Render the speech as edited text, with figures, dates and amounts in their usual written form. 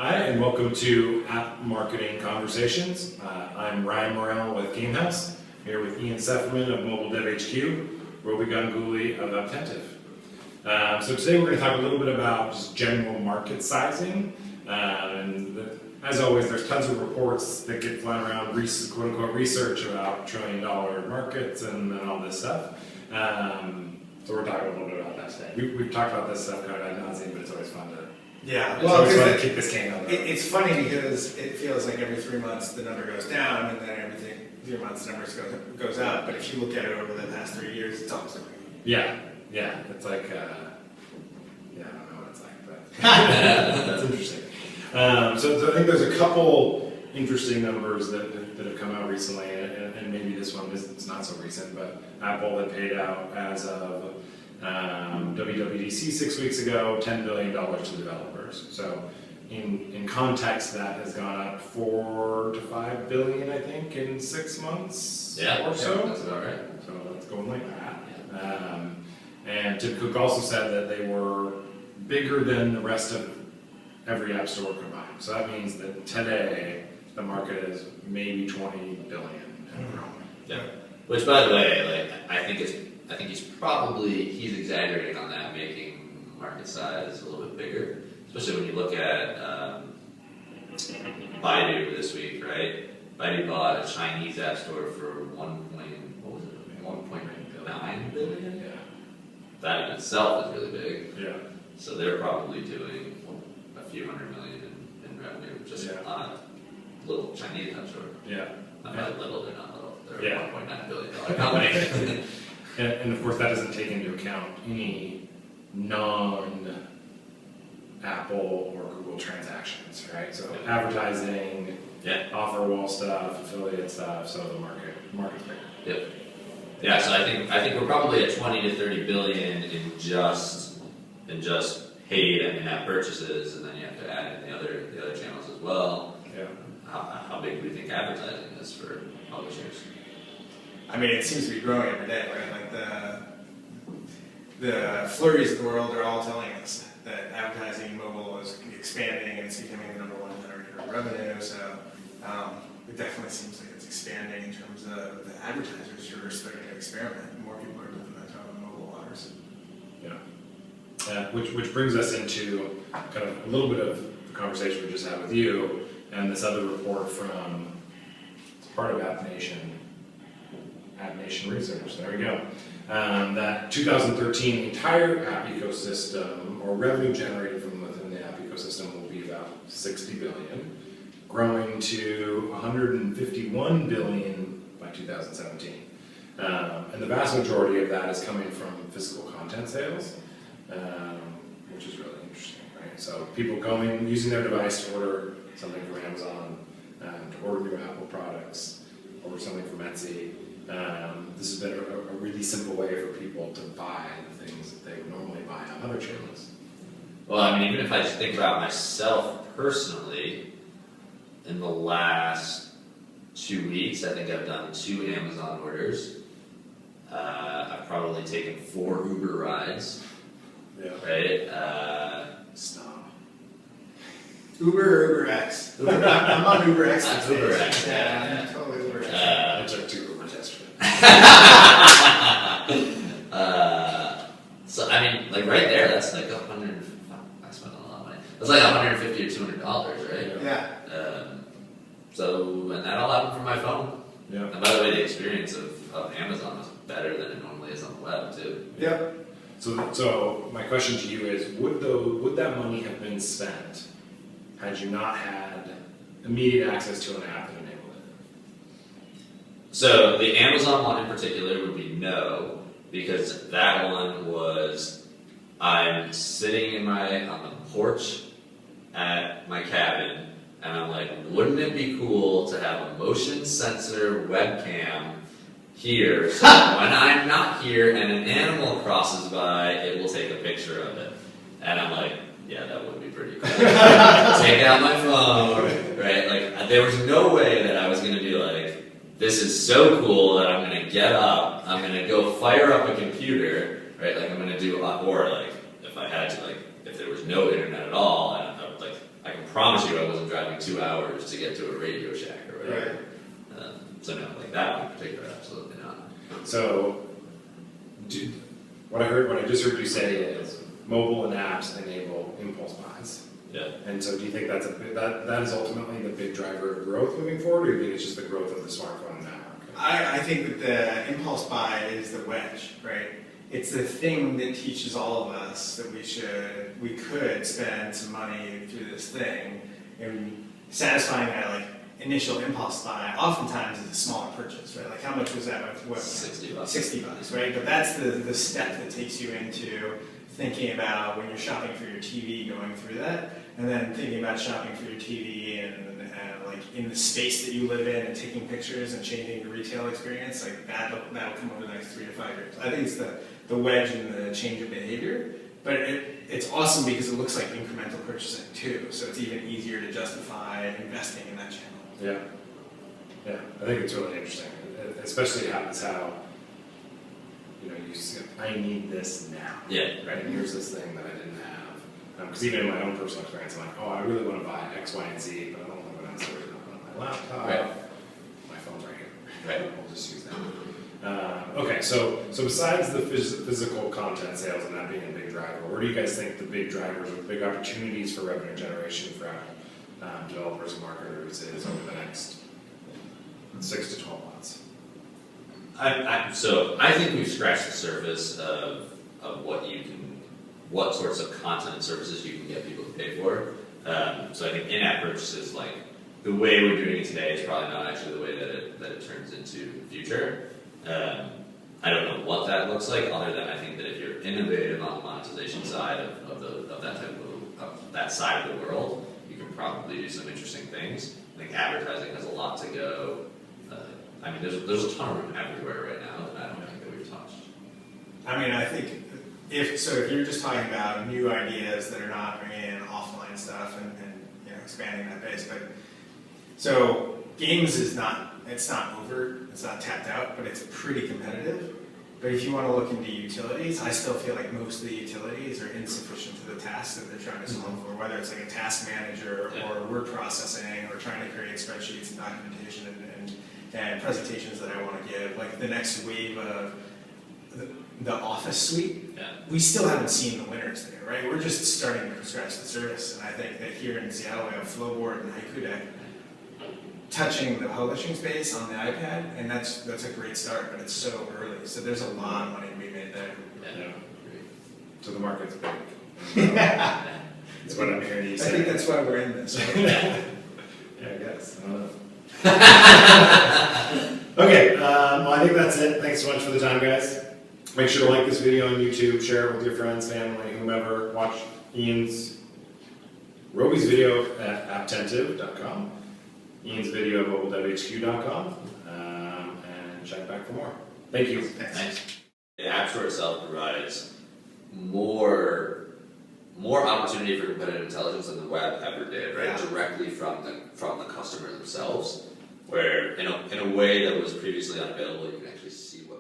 Hi, and welcome to App Marketing Conversations. I'm Ryan Morel with GameHouse, here with Ian Sefferman of MobileDevHQ, Robi Ganguly of Apptentive. So today we're going to talk a little bit about just general market sizing. As always, there's tons of reports that get flying around, quote-unquote research about trillion-dollar markets and all this stuff. So we're talking a little bit about that today. We've talked about this stuff kind of ad nauseum, but it's always fun to keep this can on. It's funny because it feels like every 3 months the number goes down, and then every 3 months the number goes up. But if you look at it over the past 3 years, it's almost like yeah. It's like I don't know what it's like, but that's interesting. So I think there's a couple interesting numbers that have come out recently, and maybe this one it's not so recent, but Apple had paid out as of WWDC 6 weeks ago, $10 billion to developers. So in context, that has gone up $4 to $5 billion, I think, in 6 months or so. Yeah, that's about right. So it's going like that. Yeah. And Tim Cook also said that they were bigger than the rest of every app store combined. So that means that today the market is maybe 20 billion and growing. Yeah. Which, by the way, I think he's exaggerating on that, making market size a little bit bigger, especially when you look at Baidu this week, right? Baidu bought a Chinese app store for 1.9 billion. Yeah. That in itself is really big. Yeah. So they're probably doing a few hundred million in revenue just on a little Chinese app store. Yeah. Not little, they're not little. They're Yeah. a $1.9 billion company. And of course, that doesn't take into account any non-Apple or Google transactions, right? So advertising, offer wall stuff, affiliate stuff. So the market's bigger. Yep. Yeah. So I think we're probably at 20 to 30 billion in just paid and in-app purchases, and then you have to add in the other channels as well. Yeah. How big do we think advertising is for publishers? I mean, it seems to be growing every day, right? Like the flurries of the world are all telling us that advertising mobile is expanding and it's becoming the #1 generator of revenue. So it definitely seems like it's expanding in terms of the advertisers who are starting to experiment. More people are doing that on mobile waters. Yeah. Which brings us into kind of a little bit of the conversation we just had with you and this other report from part of App Nation Research. There we go. That 2013, the entire app ecosystem, or revenue generated from within the app ecosystem, will be about 60 billion, growing to 151 billion by 2017. And the vast majority of that is coming from physical content sales, which is really interesting, right? So people using their device to order something from Amazon, to order new Apple products, order something from Etsy. This has been a really simple way for people to buy the things that they would normally buy on other channels. Well, I mean, even if I just think about myself personally, in the last 2 weeks, I think I've done 2 Amazon orders. I've probably taken 4 Uber rides. Yeah. Right? Stop. Uber or Uber X? I'm on Uber X. Uber X. Yeah, I'm totally Uber X. I took 2 Ubers yesterday. So I mean, like right there, that's like 100. I spent a lot of money. That's like $150 or $200, right? Yeah. And that all happened from my phone. Yeah. And by the way, the experience of Amazon was better than it normally is on the web too. Yep. So my question to you is, would that money have been spent had you not had immediate access to an app that enabled it? So the Amazon one in particular would be no, because that one was I'm sitting on the porch at my cabin, and I'm like, wouldn't it be cool to have a motion sensor webcam here so that when I'm not here and an animal crosses by, it will take a picture of it. And I'm like, yeah, that would be pretty cool. Take out my phone, right? Like, there was no way that I was going to be like, this is so cool that I'm going to get up, I'm going to go fire up a computer, right? Like, I'm going to do, or like, if I had to, like, if there was no internet at all, and I can promise promise you I wasn't driving 2 hours to get to a Radio Shack or whatever. So no, like that one in particular, absolutely not. So, what I just heard you say is mobile and apps enable impulse buys. Yeah. And so, do you think that is ultimately the big driver of growth moving forward, or do you think it's just the growth of the smartphone network? I think that the impulse buy is the wedge, right? It's the thing that teaches all of us that we could spend some money through this thing, and satisfying that like initial impulse buy oftentimes is a smaller purchase, right? Like how much was that? What, $60. $60, right? But that's the step that takes you into thinking about when you're shopping for your TV, going through that, and then thinking about shopping for your TV and like in the space that you live in and taking pictures and changing the retail experience, like that'll come over the next 3 to 5 years. I think it's the wedge and the change of behavior, but it's awesome because it looks like incremental purchasing too, so it's even easier to justify investing in that channel. Yeah, I think it's really interesting, especially how you see, I need this now. Yeah. Right. And here's this thing that I didn't have. Because even in my own personal experience, I'm like, oh, I really want to buy X, Y, and Z, but I don't want to go downstairs on my laptop. Right. My phone's right here. Right. I'll just use that. Okay, so besides the physical content sales and that being a big driver, where do you guys think the big drivers or the big opportunities for revenue generation for developers and marketers is over the next 6 to 12 months? So I think we've scratched the surface of what sorts of content and services you can get people to pay for. So I think in-app purchases, like the way we're doing it today, is probably not actually the way that it turns into the future. I don't know what that looks like, other than I think that if you're innovative on the monetization side of that type of that side of the world, you can probably do some interesting things. I think advertising has a lot to go. I mean, there's a ton of room everywhere right now that I don't think that we've touched. I mean, I think if you're just talking about new ideas that are not bringing in offline stuff and expanding that base, but so games it's not over, it's not tapped out, but it's pretty competitive. But if you want to look into utilities, I still feel like most of the utilities are insufficient to the tasks that they're trying to solve for, whether it's like a task manager or word processing or trying to create spreadsheets and documentation and presentations that I want to give. Like the next wave of the Office suite, we still haven't seen the winners there, right? We're just starting to scratch the surface, and I think that here in Seattle we have Flowboard and Haiku Deck touching the publishing space on the iPad, and that's a great start, but it's so early. So there's a lot of money to be made there. Yeah. So the market's big. That's what I'm hearing you say. I think that's why we're in this. Right? Yeah, I guess. I don't know. Okay, well, I think that's it. Thanks so much for the time, guys. Make sure to like this video on YouTube, share it with your friends, family, whomever. Watch Robi's video at Apptentive.com, Ian's video at WWDC.com, and check back for more. Thank you. Thanks. The App Store itself provides more opportunity for competitive intelligence than the web ever did, right? Yeah. Directly from the customer themselves, where in a way that was previously unavailable, you can actually see what